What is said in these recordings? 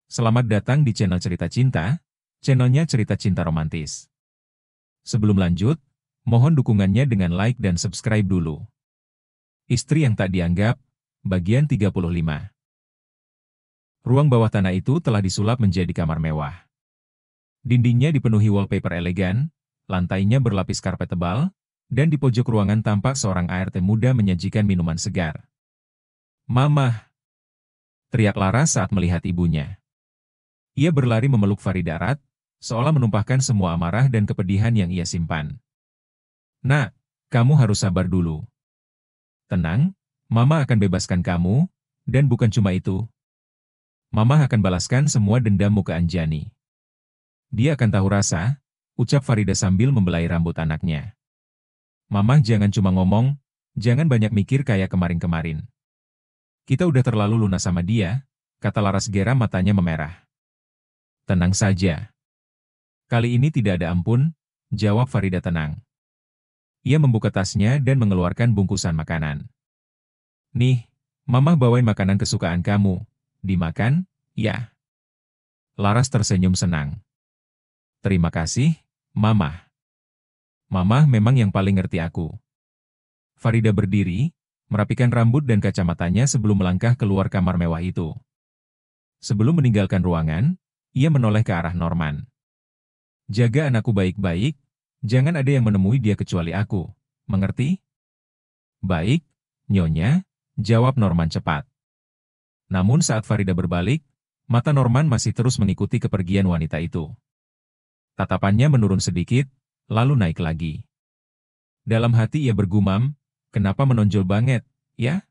Selamat datang di channel Cerita Cinta, channelnya cerita cinta romantis. Sebelum lanjut, mohon dukungannya dengan like dan subscribe dulu. Istri yang tak dianggap, bagian 35. Ruang bawah tanah itu telah disulap menjadi kamar mewah. Dindingnya dipenuhi wallpaper elegan, lantainya berlapis karpet tebal, dan di pojok ruangan tampak seorang ART muda menyajikan minuman segar. "Mama!" teriak Laras saat melihat ibunya. Ia berlari memeluk Farida erat, seolah menumpahkan semua amarah dan kepedihan yang ia simpan. "Nak, kamu harus sabar dulu. Tenang, Mama akan bebaskan kamu, dan bukan cuma itu. Mama akan balaskan semua dendammu ke Anjani. Dia akan tahu rasa," ucap Farida sambil membelai rambut anaknya. "Mama jangan cuma ngomong, jangan banyak mikir kayak kemarin-kemarin. Kita udah terlalu lunas sama dia," kata Laras geram matanya memerah. "Tenang saja. Kali ini tidak ada ampun," jawab Farida tenang. Ia membuka tasnya dan mengeluarkan bungkusan makanan. "Nih, Mama bawain makanan kesukaan kamu. Dimakan, ya?" Laras tersenyum senang. "Terima kasih, Mama. Mama memang yang paling ngerti aku." Farida berdiri, merapikan rambut dan kacamatanya sebelum melangkah keluar kamar mewah itu. Sebelum meninggalkan ruangan, ia menoleh ke arah Norman. "Jaga anakku baik-baik, jangan ada yang menemui dia kecuali aku, mengerti?" "Baik, Nyonya," jawab Norman cepat. Namun saat Farida berbalik, mata Norman masih terus mengikuti kepergian wanita itu. Tatapannya menurun sedikit, lalu naik lagi. Dalam hati ia bergumam, "Kenapa menonjol banget, ya?"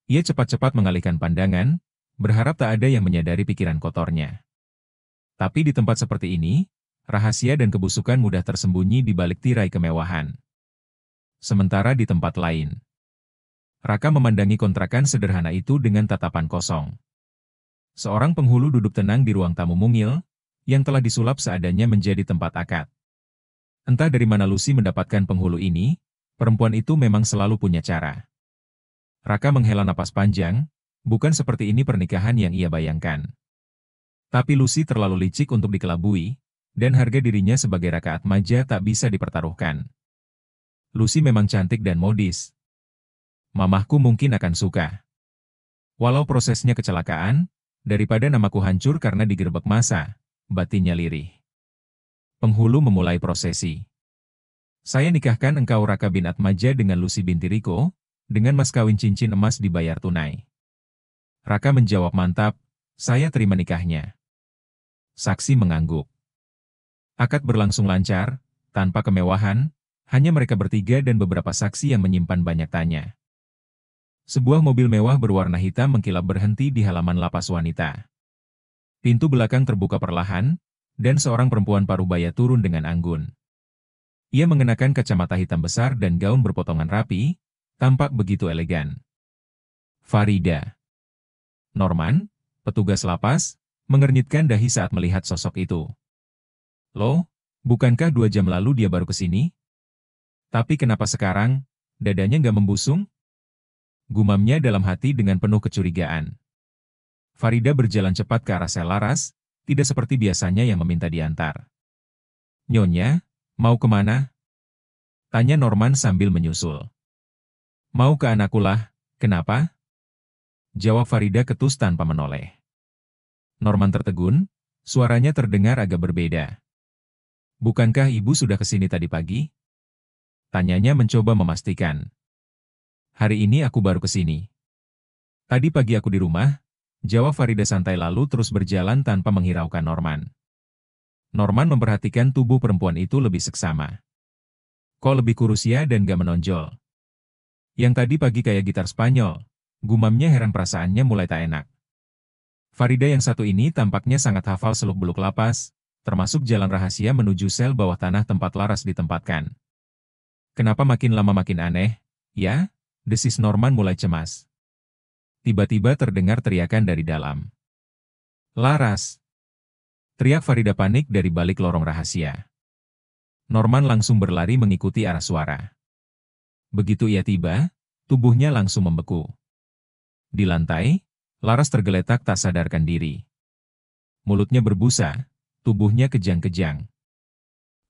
Ia cepat-cepat mengalihkan pandangan, berharap tak ada yang menyadari pikiran kotornya. Tapi di tempat seperti ini, rahasia dan kebusukan mudah tersembunyi di balik tirai kemewahan. Sementara di tempat lain, Raka memandangi kontrakan sederhana itu dengan tatapan kosong. Seorang penghulu duduk tenang di ruang tamu mungil, yang telah disulap seadanya menjadi tempat akad. Entah dari mana Lucy mendapatkan penghulu ini, perempuan itu memang selalu punya cara. Raka menghela napas panjang, bukan seperti ini pernikahan yang ia bayangkan. Tapi Lucy terlalu licik untuk dikelabui, dan harga dirinya sebagai Raka Atmaja tak bisa dipertaruhkan. Lucy memang cantik dan modis. Mamahku mungkin akan suka. Walau prosesnya kecelakaan, daripada namaku hancur karena digerebek massa, batinnya lirih. Penghulu memulai prosesi. "Saya nikahkan engkau Raka bin Atmaja dengan Lucy binti Riko, dengan mas kawin cincin emas dibayar tunai." Raka menjawab mantap, "Saya terima nikahnya." Saksi mengangguk. Akad berlangsung lancar, tanpa kemewahan, hanya mereka bertiga dan beberapa saksi yang menyimpan banyak tanya. Sebuah mobil mewah berwarna hitam mengkilap berhenti di halaman lapas wanita. Pintu belakang terbuka perlahan, dan seorang perempuan parubaya turun dengan anggun. Ia mengenakan kacamata hitam besar dan gaun berpotongan rapi, tampak begitu elegan. Farida. Norman, petugas lapas, mengernyitkan dahi saat melihat sosok itu. "Loh, bukankah 2 jam lalu dia baru ke sini? Tapi kenapa sekarang, dadanya nggak membusung?" Gumamnya dalam hati dengan penuh kecurigaan. Farida berjalan cepat ke arah sel Laras, tidak seperti biasanya yang meminta diantar. "Nyonya, mau kemana?" tanya Norman sambil menyusul. "Mau ke anakku lah, kenapa?" jawab Farida ketus tanpa menoleh. Norman tertegun, suaranya terdengar agak berbeda. "Bukankah ibu sudah kesini tadi pagi?" tanyanya mencoba memastikan. "Hari ini aku baru kesini. Tadi pagi aku di rumah," jawab Farida santai lalu terus berjalan tanpa menghiraukan Norman. Norman memperhatikan tubuh perempuan itu lebih seksama. "Kok lebih kurus ya dan gak menonjol? Yang tadi pagi kayak gitar Spanyol," gumamnya heran perasaannya mulai tak enak. Farida yang satu ini tampaknya sangat hafal seluk-beluk lapas, termasuk jalan rahasia menuju sel bawah tanah tempat Laras ditempatkan. "Kenapa makin lama makin aneh, ya?" desis Norman mulai cemas. Tiba-tiba terdengar teriakan dari dalam. "Laras!" teriak Farida panik dari balik lorong rahasia. Norman langsung berlari mengikuti arah suara. Begitu ia tiba, tubuhnya langsung membeku. Di lantai, Laras tergeletak tak sadarkan diri. mulutnya berbusa, tubuhnya kejang-kejang.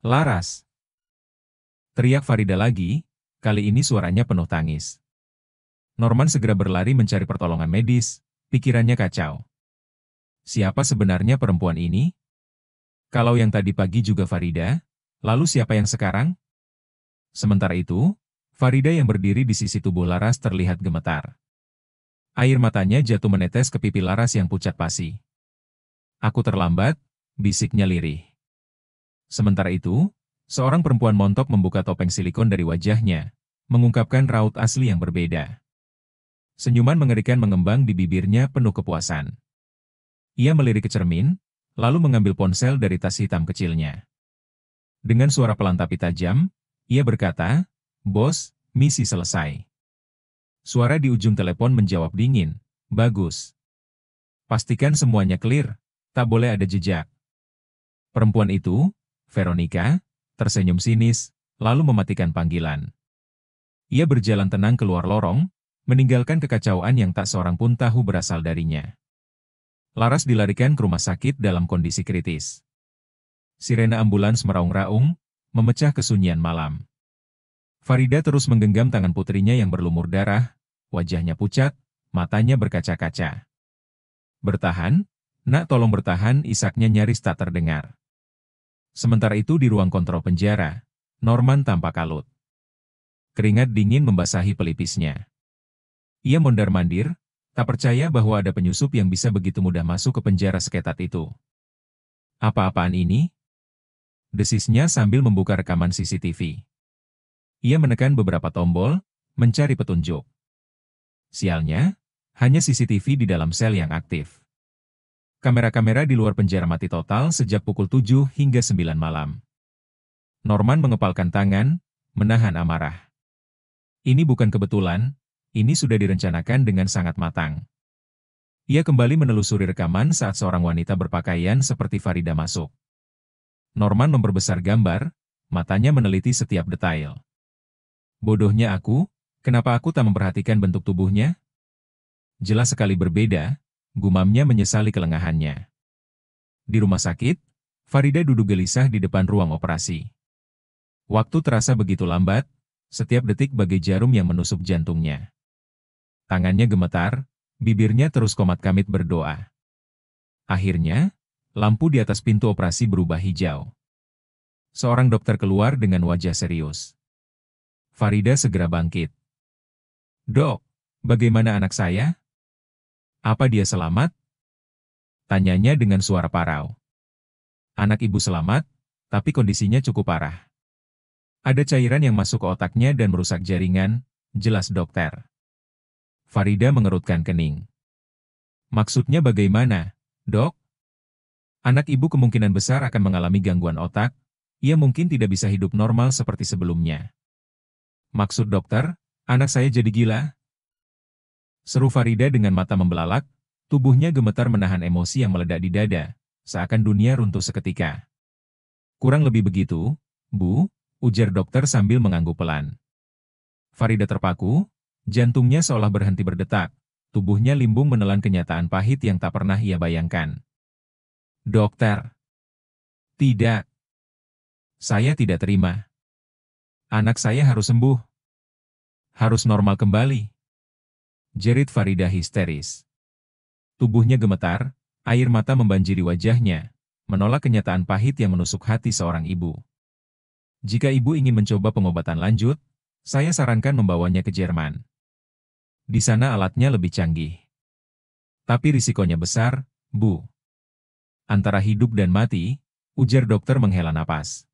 "Laras!" teriak Farida lagi, kali ini suaranya penuh tangis. Norman segera berlari mencari pertolongan medis, pikirannya kacau. Siapa sebenarnya perempuan ini? Kalau yang tadi pagi juga Farida, lalu siapa yang sekarang? Sementara itu, Farida yang berdiri di sisi tubuh Laras terlihat gemetar. Air matanya jatuh menetes ke pipi Laras yang pucat pasi. "Aku terlambat," bisiknya lirih. Sementara itu, seorang perempuan montok membuka topeng silikon dari wajahnya, mengungkapkan raut asli yang berbeda. Senyuman mengerikan mengembang di bibirnya penuh kepuasan. Ia melirik ke cermin, lalu mengambil ponsel dari tas hitam kecilnya. Dengan suara pelan tapi tajam, ia berkata, "Bos, misi selesai." Suara di ujung telepon menjawab dingin, "Bagus. Pastikan semuanya clear, tak boleh ada jejak." Perempuan itu, Veronica, tersenyum sinis, lalu mematikan panggilan. Ia berjalan tenang keluar lorong, meninggalkan kekacauan yang tak seorang pun tahu berasal darinya. Laras dilarikan ke rumah sakit dalam kondisi kritis. Sirena ambulans meraung-raung, memecah kesunyian malam. Farida terus menggenggam tangan putrinya yang berlumur darah, wajahnya pucat, matanya berkaca-kaca. "Bertahan, nak, tolong bertahan," isaknya nyaris tak terdengar. Sementara itu di ruang kontrol penjara, Norman tampak kalut. Keringat dingin membasahi pelipisnya. Ia mondar-mandir, tak percaya bahwa ada penyusup yang bisa begitu mudah masuk ke penjara seketat itu. "Apa-apaan ini?" desisnya sambil membuka rekaman CCTV. Ia menekan beberapa tombol, mencari petunjuk. Sialnya, hanya CCTV di dalam sel yang aktif. Kamera-kamera di luar penjara mati total sejak pukul 7 hingga 9 malam. Norman mengepalkan tangan, menahan amarah. Ini bukan kebetulan, ini sudah direncanakan dengan sangat matang. Ia kembali menelusuri rekaman saat seorang wanita berpakaian seperti Farida masuk. Norman memperbesar gambar, matanya meneliti setiap detail. "Bodohnya aku, kenapa aku tak memperhatikan bentuk tubuhnya? Jelas sekali berbeda," gumamnya menyesali kelengahannya. Di rumah sakit, Farida duduk gelisah di depan ruang operasi. Waktu terasa begitu lambat, setiap detik bagai jarum yang menusuk jantungnya. Tangannya gemetar, bibirnya terus komat-kamit berdoa. Akhirnya, lampu di atas pintu operasi berubah hijau. Seorang dokter keluar dengan wajah serius. Farida segera bangkit. "Dok, bagaimana anak saya? Apa dia selamat?" tanyanya dengan suara parau. "Anak ibu selamat, tapi kondisinya cukup parah. Ada cairan yang masuk ke otaknya dan merusak jaringan," jelas dokter. Farida mengerutkan kening. "Maksudnya bagaimana, dok?" "Anak ibu kemungkinan besar akan mengalami gangguan otak, ia mungkin tidak bisa hidup normal seperti sebelumnya." "Maksud dokter, anak saya jadi gila?" seru Farida dengan mata membelalak, tubuhnya gemetar menahan emosi yang meledak di dada, seakan dunia runtuh seketika. "Kurang lebih begitu, Bu," ujar dokter sambil mengangguk pelan. Farida terpaku, jantungnya seolah berhenti berdetak, tubuhnya limbung menelan kenyataan pahit yang tak pernah ia bayangkan. "Dokter, tidak. Saya tidak terima. Anak saya harus sembuh. Harus normal kembali," jerit Farida histeris. Tubuhnya gemetar, air mata membanjiri wajahnya, menolak kenyataan pahit yang menusuk hati seorang ibu. "Jika ibu ingin mencoba pengobatan lanjut, saya sarankan membawanya ke Jerman. Di sana alatnya lebih canggih. Tapi risikonya besar, Bu. Antara hidup dan mati," ujar dokter menghela napas.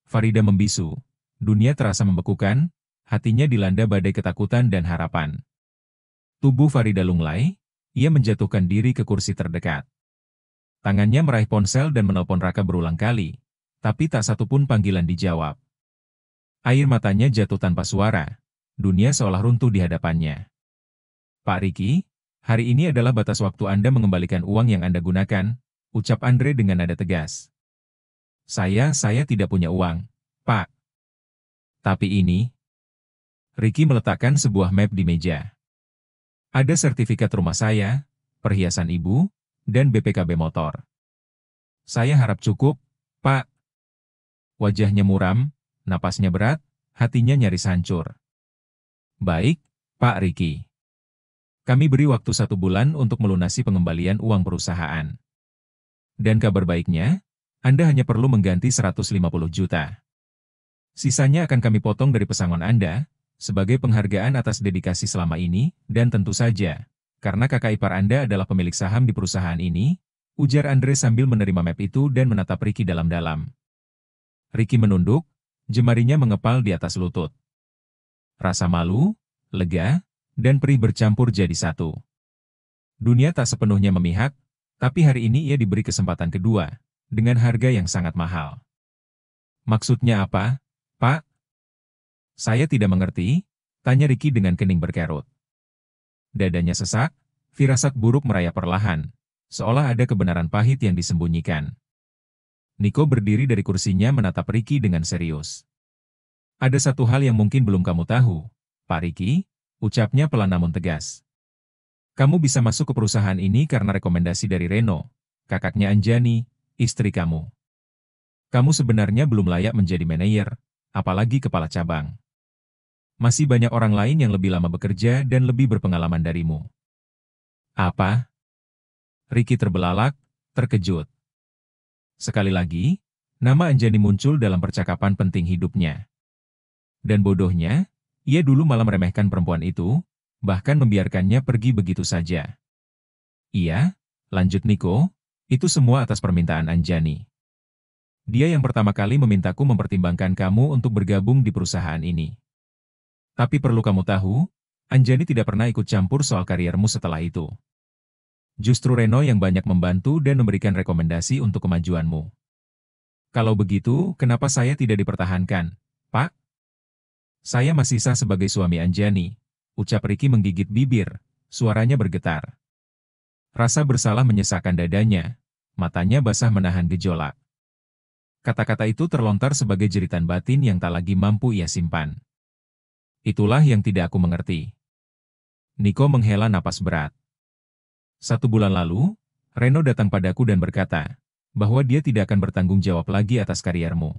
Farida membisu, dunia terasa membekukan, hatinya dilanda badai ketakutan dan harapan. Tubuh Farida lunglai, ia menjatuhkan diri ke kursi terdekat. Tangannya meraih ponsel dan menelpon Raka berulang kali, tapi tak satu pun panggilan dijawab. Air matanya jatuh tanpa suara, dunia seolah runtuh di hadapannya. "Pak Riki, hari ini adalah batas waktu Anda mengembalikan uang yang Anda gunakan," ucap Andre dengan nada tegas. Saya tidak punya uang, Pak. Tapi ini..." Riki meletakkan sebuah map di meja. "Ada sertifikat rumah saya, perhiasan ibu, dan BPKB motor. Saya harap cukup, Pak. Wajahnya muram, napasnya berat, hatinya nyaris hancur. Baik, Pak Ricky. Kami beri waktu 1 bulan untuk melunasi pengembalian uang perusahaan. Dan kabar baiknya, Anda hanya perlu mengganti 150 juta. Sisanya akan kami potong dari pesangon Anda, sebagai penghargaan atas dedikasi selama ini, dan tentu saja, karena kakak ipar Anda adalah pemilik saham di perusahaan ini, ujar Andre sambil menerima map itu dan menatap Ricky dalam-dalam. Ricky menunduk, jemarinya mengepal di atas lutut. Rasa malu, lega, dan perih bercampur jadi satu. Dunia tak sepenuhnya memihak, tapi hari ini ia diberi kesempatan kedua, dengan harga yang sangat mahal. Maksudnya apa, Pak? Saya tidak mengerti, tanya Ricky dengan kening berkerut. Dadanya sesak, firasat buruk merayap perlahan, seolah ada kebenaran pahit yang disembunyikan. Nico berdiri dari kursinya menatap Ricky dengan serius. Ada satu hal yang mungkin belum kamu tahu, Pak Ricky, ucapnya pelan namun tegas. Kamu bisa masuk ke perusahaan ini karena rekomendasi dari Reno, kakaknya Anjani, istri kamu. Kamu sebenarnya belum layak menjadi manajer, apalagi kepala cabang. Masih banyak orang lain yang lebih lama bekerja dan lebih berpengalaman darimu. Apa? Ricky terbelalak, terkejut. Sekali lagi, nama Anjani muncul dalam percakapan penting hidupnya. Dan bodohnya, ia dulu malah meremehkan perempuan itu, bahkan membiarkannya pergi begitu saja. Iya, lanjut Nico, itu semua atas permintaan Anjani. Dia yang pertama kali memintaku mempertimbangkan kamu untuk bergabung di perusahaan ini. Tapi perlu kamu tahu, Anjani tidak pernah ikut campur soal kariermu setelah itu. Justru Reno yang banyak membantu dan memberikan rekomendasi untuk kemajuanmu. Kalau begitu, kenapa saya tidak dipertahankan, Pak? Saya masih sah sebagai suami Anjani, ucap Ricky menggigit bibir, suaranya bergetar. Rasa bersalah menyesakkan dadanya, matanya basah menahan gejolak. Kata-kata itu terlontar sebagai jeritan batin yang tak lagi mampu ia simpan. Itulah yang tidak aku mengerti. Nico menghela napas berat. 1 bulan lalu, Reno datang padaku dan berkata, bahwa dia tidak akan bertanggung jawab lagi atas kariermu.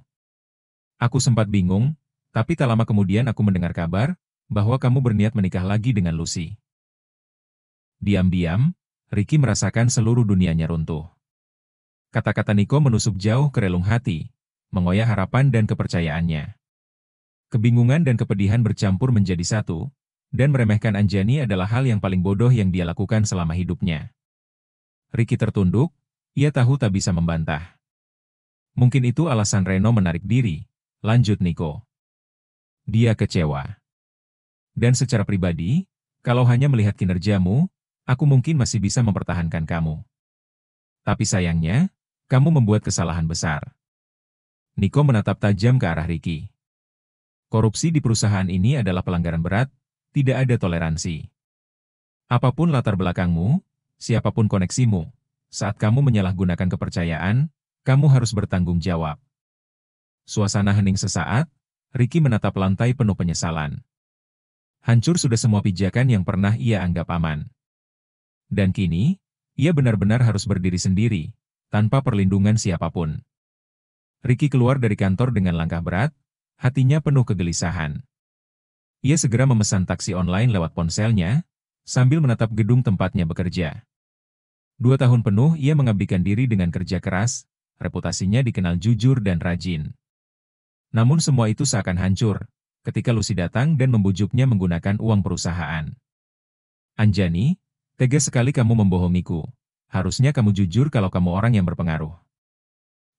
Aku sempat bingung, tapi tak lama kemudian aku mendengar kabar, bahwa kamu berniat menikah lagi dengan Lucy. Diam-diam, Ricky merasakan seluruh dunianya runtuh. Kata-kata Nico menusuk jauh ke relung hati, mengoyak harapan dan kepercayaannya. Kebingungan dan kepedihan bercampur menjadi satu, dan meremehkan Anjani adalah hal yang paling bodoh yang dia lakukan selama hidupnya. Ricky tertunduk, ia tahu tak bisa membantah. Mungkin itu alasan Reno menarik diri, lanjut Nico. Dia kecewa. Dan secara pribadi, kalau hanya melihat kinerjamu, aku mungkin masih bisa mempertahankan kamu. Tapi sayangnya, kamu membuat kesalahan besar. Nico menatap tajam ke arah Ricky. Korupsi di perusahaan ini adalah pelanggaran berat, tidak ada toleransi. Apapun latar belakangmu, siapapun koneksimu, saat kamu menyalahgunakan kepercayaan, kamu harus bertanggung jawab. Suasana hening sesaat, Ricky menatap lantai penuh penyesalan. Hancur sudah semua pijakan yang pernah ia anggap aman. Dan kini, ia benar-benar harus berdiri sendiri, tanpa perlindungan siapapun. Ricky keluar dari kantor dengan langkah berat, hatinya penuh kegelisahan. Ia segera memesan taksi online lewat ponselnya, sambil menatap gedung tempatnya bekerja. 2 tahun penuh ia mengabdikan diri dengan kerja keras, reputasinya dikenal jujur dan rajin. Namun semua itu seakan hancur, ketika Lucy datang dan membujuknya menggunakan uang perusahaan. Anjani, tega sekali kamu membohongiku. Harusnya kamu jujur kalau kamu orang yang berpengaruh.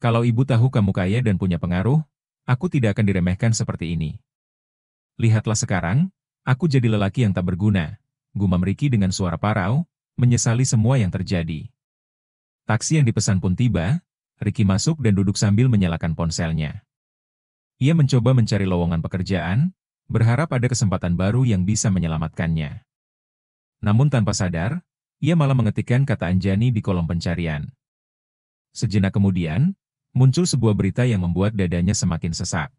Kalau ibu tahu kamu kaya dan punya pengaruh, aku tidak akan diremehkan seperti ini. Lihatlah sekarang, aku jadi lelaki yang tak berguna, gumam Ricky dengan suara parau, menyesali semua yang terjadi. Taksi yang dipesan pun tiba, Ricky masuk dan duduk sambil menyalakan ponselnya. Ia mencoba mencari lowongan pekerjaan, berharap ada kesempatan baru yang bisa menyelamatkannya. Namun tanpa sadar, ia malah mengetikkan kata Anjani di kolom pencarian. Sejenak kemudian, muncul sebuah berita yang membuat dadanya semakin sesak.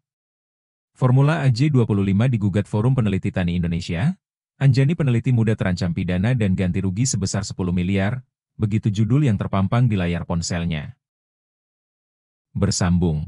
Formula AJ25 digugat Forum Peneliti Tani Indonesia. Anjani peneliti muda terancam pidana dan ganti rugi sebesar 10 miliar, Begitu judul yang terpampang di layar ponselnya. Bersambung.